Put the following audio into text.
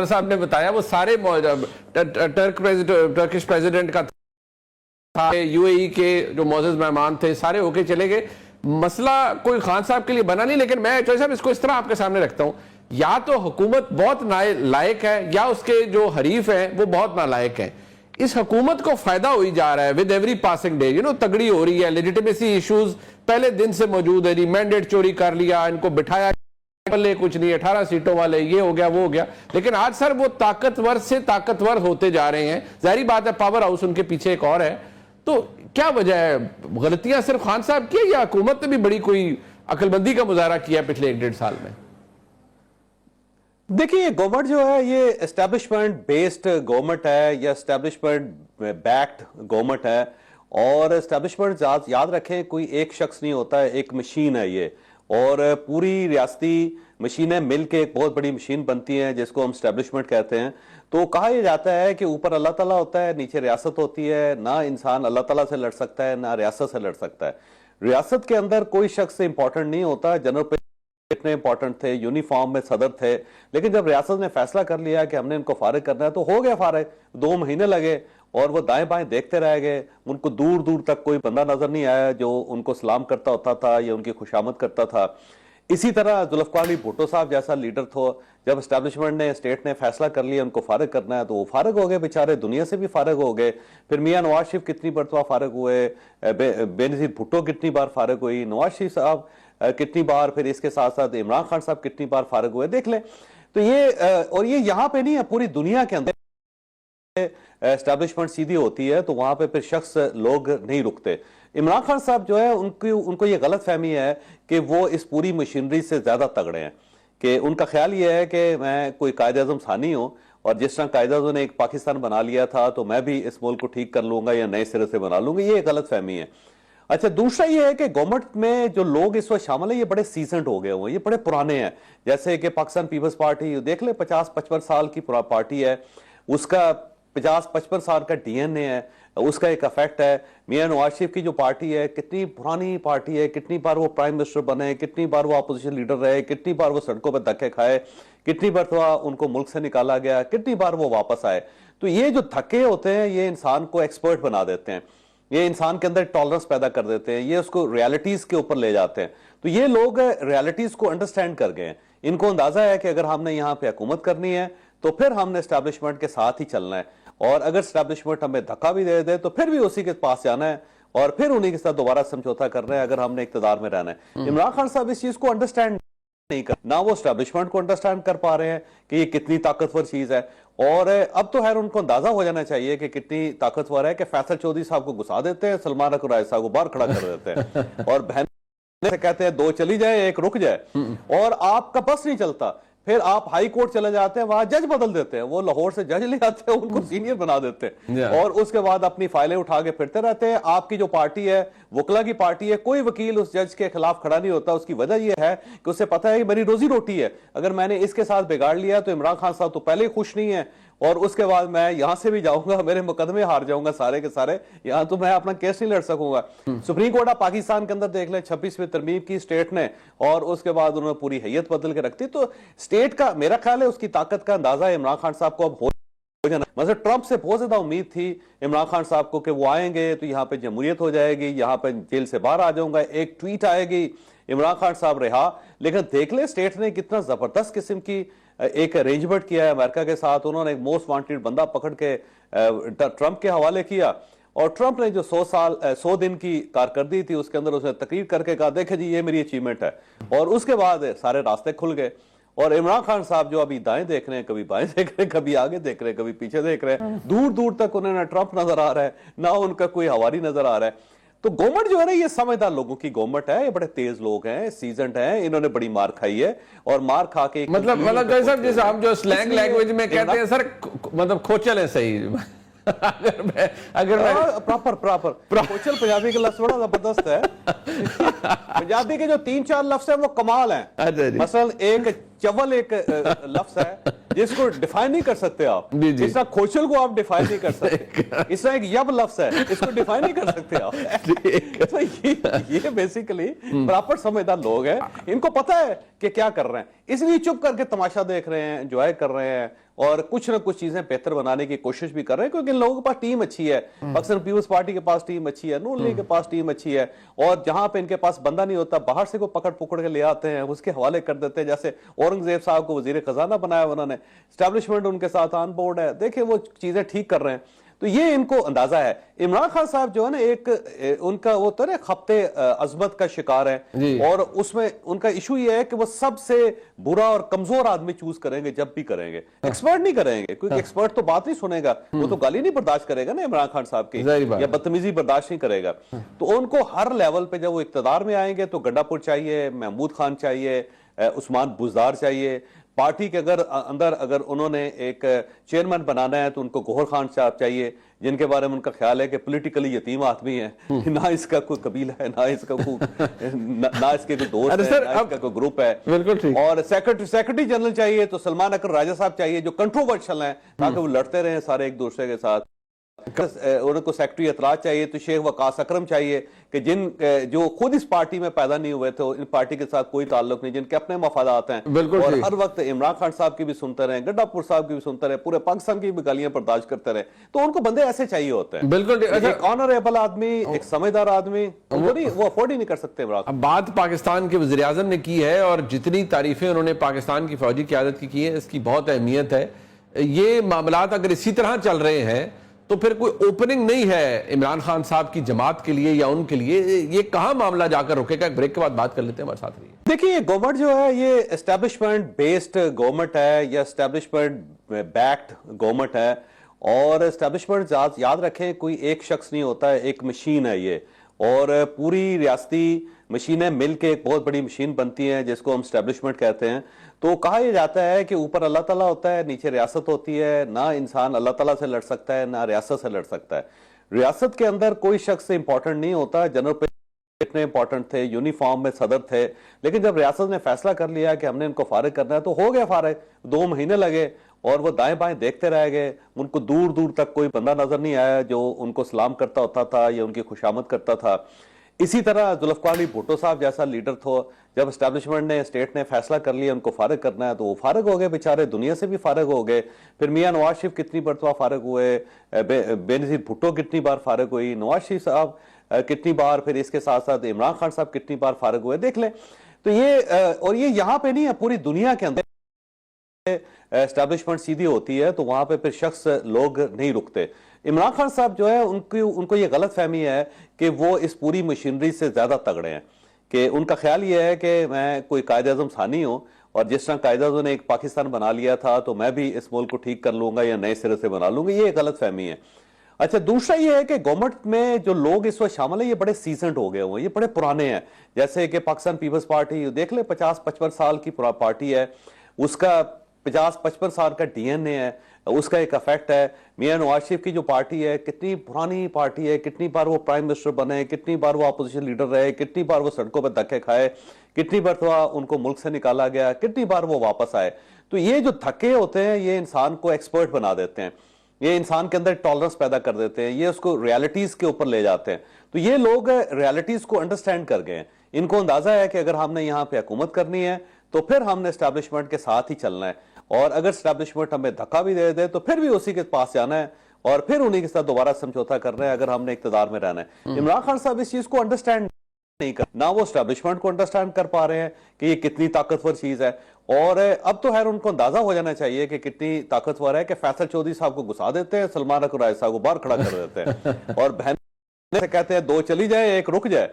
साहब ने बताया वो सारे टर्किश प्रेसिडेंट का था, यूएई के जो मोअज़्ज़ज़ मेहमान थे सारे होके चले गए। मसला कोई खान साहब के लिए बना नहीं, लेकिन मैं चौधरी साहब इसको इस तरह आपके सामने रखता हूं, या तो हुकूमत बहुत नालायक है या उसके जो हरीफ हैं वो बहुत नालायक हैं। इस हुकूमत को फायदा हो ही जा रहा है विद एवरी पासिंग डे, तगड़ी हो रही है, लेजिटिमेसी इश्यूज पहले दिन से मौजूद है जी, मैंडेट चोरी कर लिया, इनको बिठाया कुछ नहीं, 18 सीटों वाले, ये हो गया वो हो गया। लेकिन आज सर वो ताकतवर से ताकतवर होते जा रहे हैं। जाहिर बात है पावर हाउस उनके पीछे एक और है। तो क्या वजह है? गलतियां सिर्फ खान साहब की या हुकूमत ने भी बड़ी कोई अकलमंदी का मुजाहरा किया पिछले 1-1.5 साल में? देखिए, गवर्नमेंट जो है ये एस्टेब्लिशमेंट बेस्ड गवर्नमेंट है या एस्टेब्लिशमेंट बैक्ड गवर्नमेंट है। और एस्टेब्लिशमेंट याद रखें, कोई एक शख्स नहीं होता है, एक मशीन है ये, और पूरी रियासती मशीनें मिलके एक बहुत बड़ी मशीन बनती है जिसको हम एस्टेब्लिशमेंट कहते हैं। तो कहा यह जाता है कि ऊपर अल्लाह ताला होता है, नीचे रियासत होती है। ना इंसान अल्लाह ताला से लड़ सकता है, ना रियासत से लड़ सकता है। रियासत के अंदर कोई शख्स इंपॉर्टेंट नहीं होता। जनरल इतने इंपॉर्टेंट थे, यूनिफॉर्म में सदर थे, लेकिन जब रियासत ने फैसला कर लिया कि हमने इनको फारिग करना है तो हो गया फारिग। 2 महीने लगे और वो दाएं बाएं देखते रह गए। उनको दूर दूर तक कोई बंदा नजर नहीं आया जो उनको सलाम करता होता था या उनकी खुशामद करता था। इसी तरह जुल्फकार अली भुट्टो साहब जैसा लीडर था, जब एस्टेब्लिशमेंट ने, स्टेट ने फैसला कर लिया उनको फारिग करना है तो वो फारिग हो गए बेचारे, दुनिया से भी फारिग हो गए। फिर मियां नवाज शरीफ कितनी मरतबा फारिग हुए, बेनजीर भुट्टो कितनी बार फारिग हुई, नवाज शरीफ साहब कितनी बार, फिर इसके साथ साथ इमरान खान साहब कितनी बार फारिग हुए, देख लें। तो ये और ये यहाँ पे नहीं है, पूरी दुनिया के अंदर एस्टैब्लिशमेंट सीधी होती है तो वहां पे फिर शख्स लोग नहीं रुकते। इमरान खान साहब जो है उनको ये गलत फहमी है कि वो इस पूरी मशीनरी से ज्यादा तगड़े हैं, कि उनका ख्याल ये है कि मैं कोई कायद-ए-आज़म सानी हूं और जिस तरह कायद-ए-आज़म ने एक पाकिस्तान बना लिया था तो मैं भी इस मुल्क को ठीक कर लूंगा या नए सिरे से बना लूंगा। ये गलत फहमी है। अच्छा, दूसरा ये है कि गवर्नमेंट में जो लोग इस वक्त शामिल है ये बड़े सीजनड हो गए हुए, ये बड़े पुराने हैं। जैसे कि पाकिस्तान पीपल्स पार्टी देख ले, 50-55 साल की पार्टी है, उसका 50-55 साल का डीएनए है, उसका एक इफेक्ट है। मियां नवाज शरीफ की जो पार्टी है, कितनी पुरानी पार्टी है, कितनी बार वो प्राइम मिनिस्टर बने, कितनी बार वो अपोजिशन लीडर रहे, कितनी बार वो सड़कों पर धक्के खाए, कितनी बार तो उनको मुल्क से निकाला गया, कितनी बार वो वापस आए। तो ये जो धक्के होते हैं ये इंसान को एक्सपर्ट बना देते हैं, ये इंसान के अंदर टॉलरेंस पैदा कर देते हैं, ये उसको रियलिटीज के ऊपर ले जाते हैं। तो ये लोग रियलिटीज को अंडरस्टैंड कर गए हैं। इनको अंदाजा है कि अगर हमने यहाँ पे हुकूमत करनी है तो फिर हमने एस्टैब्लिशमेंट के साथ ही चलना है, और अगर एस्टैब्लिशमेंट हमें धक्का भी दे दे तो फिर भी उसी के पास जाना है और फिर उन्हीं के साथ दोबारा समझौता करना है अगर हमने इक्तदार में रहना है। इमरान खान साहब इस चीज को अंडरस्टैंड नहीं कर, ना वो एस्टैब्लिशमेंट को अंडरस्टैंड कर पा रहे हैं कि ये कितनी ताकतवर चीज है। और अब तो खैर उनको अंदाजा हो जाना चाहिए कि कितनी ताकतवर है कि फैसल चौधरी साहब को घुसा देते हैं, सलमान अकुराय साहब को बाहर खड़ा कर देते हैं और बहन से कहते हैं 2 चली जाए 1 रुक जाए, और आपका बस नहीं चलता। फिर आप हाई कोर्ट चले जाते हैं, वहां जज बदल देते हैं, वो लाहौर से जज ले आते हैं, उनको सीनियर बना देते हैं और उसके बाद अपनी फाइलें उठा के फिरते रहते हैं। आपकी जो पार्टी है वकला की पार्टी है, कोई वकील उस जज के खिलाफ खड़ा नहीं होता। उसकी वजह यह है कि उसे पता है कि मेरी रोजी रोटी है, अगर मैंने इसके साथ बिगाड़ लिया तो इमरान खान साहब तो पहले ही खुश नहीं है और उसके बाद मैं यहां से भी जाऊंगा, मेरे मुकदमे हार जाऊंगा सारे के सारे, यहां तो मैं अपना केस नहीं लड़ सकूंगा। सुप्रीम कोर्ट ऑफ पाकिस्तान के अंदर देख ले, 26वीं तरमीम की स्टेट ने और उसके बाद उन्होंने पूरी हैयत बदल के रखती। तो स्टेट का मेरा ख्याल है उसकी ताकत का अंदाजा इमरान खान साहब को अब हो जाना। मतलब ट्रंप से बहुत ज्यादा उम्मीद थी इमरान खान साहब को कि वो आएंगे तो यहाँ पे जमहूरियत हो जाएगी, यहाँ पे जेल से बाहर आ जाऊंगा, एक ट्वीट आएगी, इमरान खान साहब रहा। लेकिन देख ले स्टेट ने कितना जबरदस्त किस्म की एक अरेंजमेंट किया है अमेरिका के साथ। उन्होंने एक मोस्ट वांटेड बंदा पकड़ के ट्रंप के हवाले किया और ट्रंप ने जो 100 दिन की कारकर्दगी थी उसके अंदर उसने तकरीर करके कहा देखे जी ये मेरी अचीवमेंट है, और उसके बाद सारे रास्ते खुल गए। और इमरान खान साहब जो अभी दाएं देख रहे हैं, कभी बाएं देख रहे हैं, कभी आगे देख रहे हैं, कभी पीछे देख रहे हैं, दूर दूर तक उन्हें ना ट्रंप नजर आ रहा है ना उनका कोई हवारी नजर आ रहा है। तो गवर्नमेंट जो है ना ये समझदार लोगों की गवर्नमेंट है, ये बड़े तेज लोग हैं, सीजनड हैं, इन्होंने बड़ी मार खाई है और मार खा के मतलब साहब जैसे हम जो स्लैंग लैंग्वेज में कहते हैं सर, मतलब खोचल है सही। अगर मैं प्रॉपर खोचल पंजाबी का लफ्ज बड़ा जबरदस्त है। पंजाबी के जो 3-4 लफ्ज है वो कमाल हैं। मसलन एक चवल एक लफ्ज है जिसको डिफाइन नहीं कर सकते आप, इस तरह खोचल को आप डिफाइन नहीं कर सकते। इस तरह एक यब लफ्ज है, इसको डिफाइन नहीं कर सकते आप। तो ये बेसिकली प्रॉपर समझदार लोग हैं, इनको पता है कि क्या कर रहे हैं, इसलिए चुप करके तमाशा देख रहे हैं, एंजॉय कर रहे हैं और कुछ ना कुछ चीजें बेहतर बनाने की कोशिश भी कर रहे हैं, क्योंकि इन लोगों के पास टीम अच्छी है। पाकिस्तान पीपल्स पार्टी के पास टीम अच्छी है, नून लीग के पास टीम अच्छी है, और जहां पे इनके पास बंदा नहीं होता बाहर से को पकड़ पकड़ के ले आते हैं, उसके हवाले कर देते हैं। जैसे औरंगजेब साहब को वजीर खजाना बनाया उन्होंने, स्टैब्लिशमेंट उनके साथ ऑन बोर्ड है, देखिए वो चीजें ठीक कर रहे हैं। तो ये इनको अंदाजा है। इमरान खान साहब जो है ना, एक उनका वो तो ना खपते अजमत का शिकार है, और उसमें उनका इशू ये है कि वो सबसे बुरा और कमजोर आदमी चूज करेंगे जब भी करेंगे, एक्सपर्ट नहीं करेंगे, क्योंकि एक्सपर्ट तो बात नहीं सुनेगा, वो तो गाली नहीं बर्दाश्त करेगा ना इमरान खान साहब की, या बदतमीजी बर्दाश्त नहीं करेगा। तो उनको हर लेवल पे जब वो इक्तदार में आएंगे तो गड्ढापुर चाहिए, महमूद खान चाहिए, उस्मान बुजदार चाहिए। पार्टी के अंदर अगर उन्होंने एक चेयरमैन बनाना है तो उनको गौहर खान साहब चाहिए, जिनके बारे में उनका ख्याल है कि पॉलिटिकली यतीम आदमी है, ना इसका कोई कबीला है, ना इसका कोई ना इसके कोई दोस्त है, ना इसका कोई ग्रुप है। और सेक्रेटरी जनरल चाहिए तो सलमान अकर राजा साहब चाहिए, जो कंट्रोवर्शियल हैं, ताकि वो लड़ते रहे सारे एक दूसरे के साथ। उनको सेक्रेटरी एतराज चाहिए तो शेख वकास अकरम चाहिए, कि जो खुद इस पार्टी में पैदा नहीं हुए थे, इन पार्टी के साथ कोई ताल्लुक नहीं, जिनके अपने मफादात हैं, और हर वक्त इमरान खान साहब की भी सुनते रहे, गड्ढापुर साहब की भी सुनते रहे, पूरे पाकिस्तान की भी गालियां बर्दाश्त करते रहे। तो उनको बंदे ऐसे चाहिए होते हैं, बिल्कुल एक ऑनरेबल आदमी, एक समझदार आदमी, वो अफोर्ड ही नहीं कर सकते इमरान। अब बात पाकिस्तान के वज़ीर आज़म ने की है, और जितनी तारीफें उन्होंने पाकिस्तान की फौजी क़यादत की है, इसकी बहुत अहमियत है। ये मामलात अगर इसी तरह चल रहे हैं तो फिर कोई ओपनिंग नहीं है इमरान खान साहब की जमात के लिए या उनके लिए। ये कहां मामला जाकर रुकेगा? एक ब्रेक के बाद बात कर लेते हैं, हमारे साथ रहिए। देखिए, गवर्नमेंट जो है ये एस्टेब्लिशमेंट बेस्ड गवर्नमेंट है, या एस्टेब्लिशमेंट बैक्ड गवर्नमेंट है। और एस्टेब्लिशमेंट याद रखें, कोई एक शख्स नहीं होता है, एक मशीन है ये, और पूरी रियासती मशीनें मिलके एक बहुत बड़ी मशीन बनती है, जिसको हम एस्टेब्लिशमेंट कहते हैं। तो कहा यह जाता है कि ऊपर अल्लाह ताला होता है, नीचे रियासत होती है। ना इंसान अल्लाह ताला से लड़ सकता है, ना रियासत से लड़ सकता है। रियासत के अंदर कोई शख्स इंपॉर्टेंट नहीं होता। जनरल इतने इंपॉर्टेंट थे, यूनिफॉर्म में सदर थे, लेकिन जब रियासत ने फैसला कर लिया कि हमने इनको फारिग करना है, तो हो गया फारिग। 2 महीने लगे और वो दाएं बाएं देखते रह गए। उनको दूर दूर तक कोई बंदा नजर नहीं आया जो उनको सलाम करता होता था या उनकी खुशामद करता था। इसी तरह जुल्फकार अली भुट्टो साहब जैसा लीडर था, जब एस्टेब्लिशमेंट ने, स्टेट ने फैसला कर लिया उनको फारिग करना है, तो वो फारिग हो गए बेचारे, दुनिया से भी फारिग हो गए। फिर मियां नवाज शरीफ कितनी मरतबा फारिग हुए, बेनजीर भुट्टो कितनी बार फारिग हुई, नवाज शरीफ साहब कितनी बार, फिर इसके साथ साथ इमरान खान साहब कितनी बार फारिग हुए, देख लें। तो ये और ये यहाँ पे नहीं है, पूरी दुनिया के अंदर एस्टेब्लिशमेंट सीधी होती है तो वहां पे फिर शख्स लोग नहीं रुकते। इमरान खान साहब जो है उनको ये गलत फहमी है कि वो इस पूरी मशीनरी से ज्यादा तगड़े हैं, कि उनका ख्याल ये है कि मैं कोई कायद-ए-आज़म सानी हूं, और जिस तरह कायद-ए-आज़म ने एक पाकिस्तान बना लिया था तो मैं भी इस मुल्क को ठीक कर लूंगा या नए सिरे से बना लूंगा। ये गलत फहमी है। अच्छा, दूसरा ये है कि गवर्नमेंट में जो लोग इस वक्त शामिल है, ये बड़े सीजनड हो गए हुए, ये बड़े पुराने हैं। जैसे कि पाकिस्तान पीपल्स पार्टी देख ले, 50-55 साल की पार्टी है, उसका 50-55 साल का डीएनए है, उसका एक इफेक्ट है। मियां नवाज शरीफ की जो पार्टी है, कितनी पुरानी पार्टी है, कितनी बार वो प्राइम मिनिस्टर बने, कितनी बार वो अपोजिशन लीडर रहे, कितनी बार वो सड़कों पर धक्के खाए, कितनी बार तो उनको मुल्क से निकाला गया, कितनी बार वो वापस आए। तो ये जो धक्के होते हैं, ये इंसान को एक्सपर्ट बना देते हैं, ये इंसान के अंदर टॉलरेंस पैदा कर देते हैं, ये उसको रियलिटीज के ऊपर ले जाते हैं। तो ये लोग रियलिटीज को अंडरस्टैंड कर गए हैं। इनको अंदाजा है कि अगर हमने यहाँ पे हुकूमत करनी है तो फिर हमने एस्टैब्लिशमेंट के साथ ही चलना है, और अगर एस्टैब्लिशमेंट हमें धक्का भी दे दे तो फिर भी उसी के पास जाना है, और फिर उन्हीं के साथ दोबारा समझौता करना है अगर हमने इक्तदार में रहना है। इमरान खान साहब इस चीज को अंडरस्टैंड नहीं कर, ना वो एस्टैब्लिशमेंट को अंडरस्टैंड कर पा रहे हैं कि ये कितनी ताकतवर चीज है। और अब तो खैर उनको अंदाजा हो जाना चाहिए कि कितनी ताकतवर है कि फैसल चौधरी साहब को घुसा देते हैं, सलमान अकर राय साहब को बाहर खड़ा कर देते हैं, और बहन से कहते हैं 2 चली जाए 1 रुक जाए।